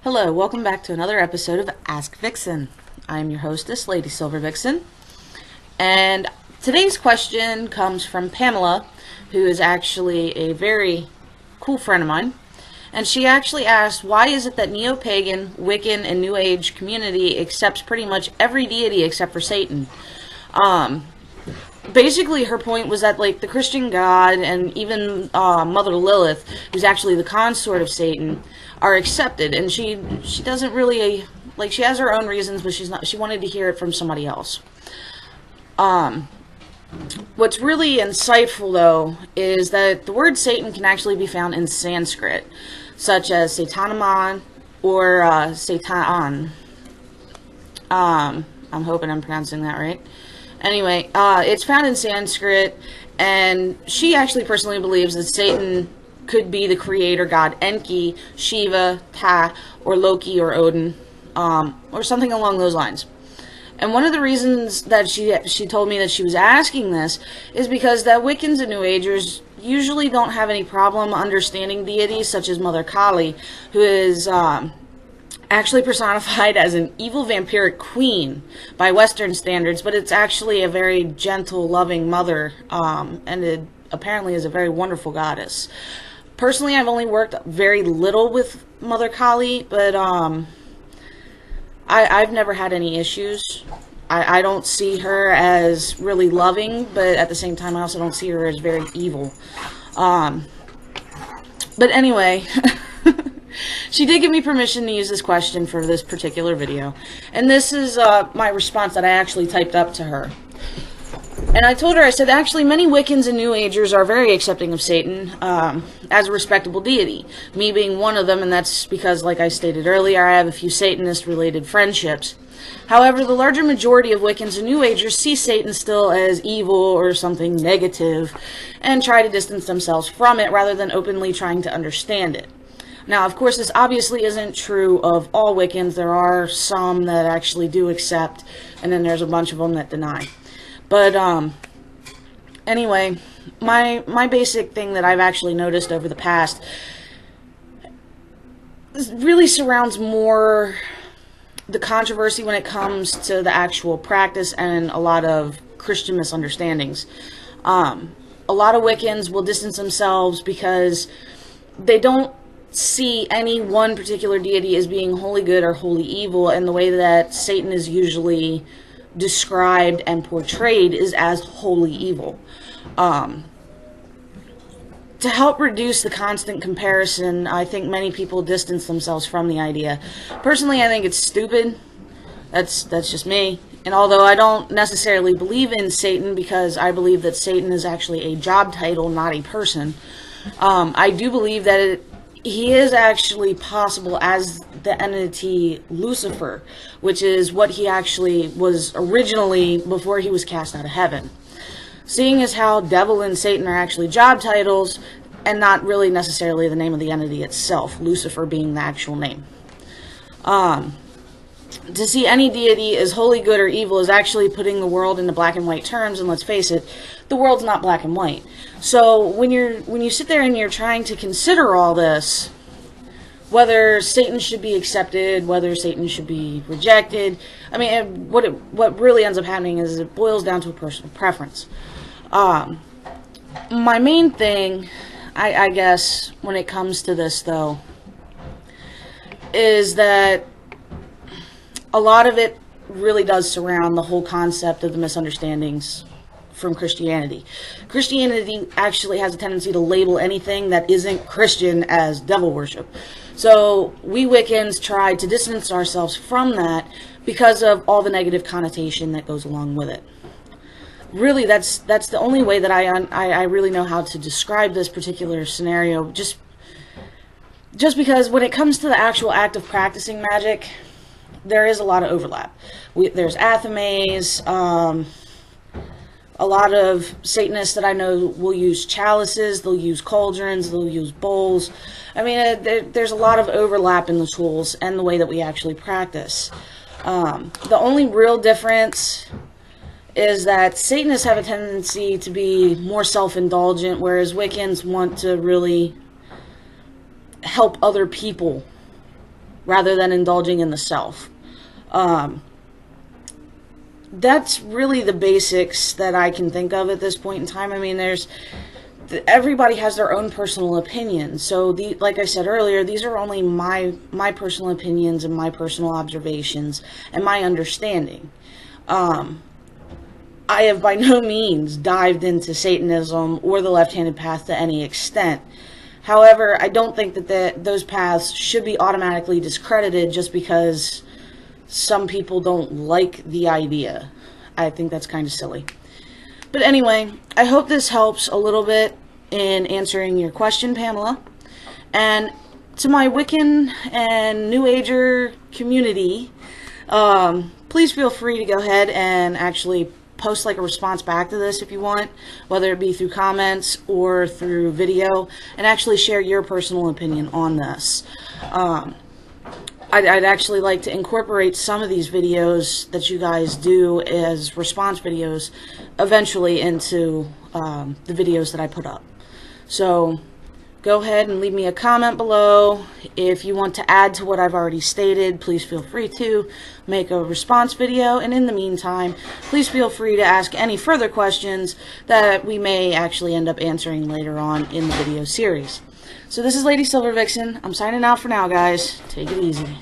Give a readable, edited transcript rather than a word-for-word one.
Hello, welcome back to another episode of Ask Vixen. I am your hostess, Lady Silver Vixen, and today's question comes from Pamela, who is actually a very cool friend of mine, and she actually asked, why is it that neo-pagan, Wiccan, and New Age community accepts pretty much every deity except for Satan? Basically, her point was that, like, the Christian God and even Mother Lilith, who's actually the consort of Satan, are accepted, and she doesn't really, like, she has her own reasons, but she wanted to hear it from somebody else. What's really insightful, though, is that the word Satan can actually be found in Sanskrit, such as Satanaman or Satan. I'm hoping I'm pronouncing that right. Anyway, it's found in Sanskrit, and she actually personally believes that Satan could be the creator god Enki, Shiva, Ta, or Loki, or Odin, or something along those lines. And one of the reasons that she told me that she was asking this is because that Wiccans and New Agers usually don't have any problem understanding deities such as Mother Kali, who is actually personified as an evil vampiric queen by Western standards, but it's actually a very gentle, loving mother, and it apparently is a very wonderful goddess. Personally, I've only worked very little with Mother Kali, but I've never had any issues. I don't see her as really loving, but at the same time, I also don't see her as very evil. But anyway, she did give me permission to use this question for this particular video, and this is my response that I actually typed up to her. And I told her, I said, actually, many Wiccans and New Agers are very accepting of Satan as a respectable deity, me being one of them, and that's because, like I stated earlier, I have a few Satanist-related friendships. However, the larger majority of Wiccans and New Agers see Satan still as evil or something negative, and try to distance themselves from it rather than openly trying to understand it. Now, of course, this obviously isn't true of all Wiccans. There are some that actually do accept, and then there's a bunch of them that deny. But, anyway, my basic thing that I've actually noticed over the past really surrounds more the controversy when it comes to the actual practice and a lot of Christian misunderstandings. A lot of Wiccans will distance themselves because they don't see any one particular deity as being wholly good or wholly evil, and the way that Satan is usually described and portrayed is as wholly evil. To help reduce the constant comparison, I think many people distance themselves from the idea. Personally, I think it's stupid. That's just me. And although I don't necessarily believe in Satan, because I believe that Satan is actually a job title, not a person, I do believe that he is actually possible as the entity Lucifer, which is what he actually was originally before he was cast out of heaven. Seeing as how devil and Satan are actually job titles and not really necessarily the name of the entity itself, Lucifer being the actual name. To see any deity as wholly good or evil is actually putting the world into black and white terms, and let's face it, the world's not black and white. So when you sit there and you're trying to consider all this, whether Satan should be accepted, whether Satan should be rejected, I mean, what really ends up happening is it boils down to a personal preference. My main thing, I guess, when it comes to this, though, is that a lot of it really does surround the whole concept of the misunderstandings from Christianity. Christianity actually has a tendency to label anything that isn't Christian as devil worship. So we Wiccans try to distance ourselves from that because of all the negative connotation that goes along with it. Really, that's the only way that I really know how to describe this particular scenario, just because when it comes to the actual act of practicing magic, there is a lot of overlap. There's Athames, a lot of Satanists that I know will use chalices, they'll use cauldrons, they'll use bowls. I mean, there's a lot of overlap in the tools and the way that we actually practice. The only real difference is that Satanists have a tendency to be more self-indulgent, whereas Wiccans want to really help other people rather than indulging in the self. That's really the basics that I can think of at this point in time. I mean, everybody has their own personal opinions. So, like I said earlier, these are only my personal opinions and my personal observations and my understanding. I have by no means dived into Satanism or the left-handed path to any extent. However, I don't think that those paths should be automatically discredited just because some people don't like the idea. I think that's kind of silly. But anyway, I hope this helps a little bit in answering your question, Pamela. And to my Wiccan and New Ager community, please feel free to go ahead and actually post like a response back to this if you want, whether it be through comments or through video, and actually share your personal opinion on this. I'd actually like to incorporate some of these videos that you guys do as response videos eventually into the videos that I put up. So go ahead and leave me a comment below. If you want to add to what I've already stated, please feel free to make a response video. And in the meantime, please feel free to ask any further questions that we may actually end up answering later on in the video series. So this is Lady Silver Vixen. I'm signing out for now, guys. Take it easy.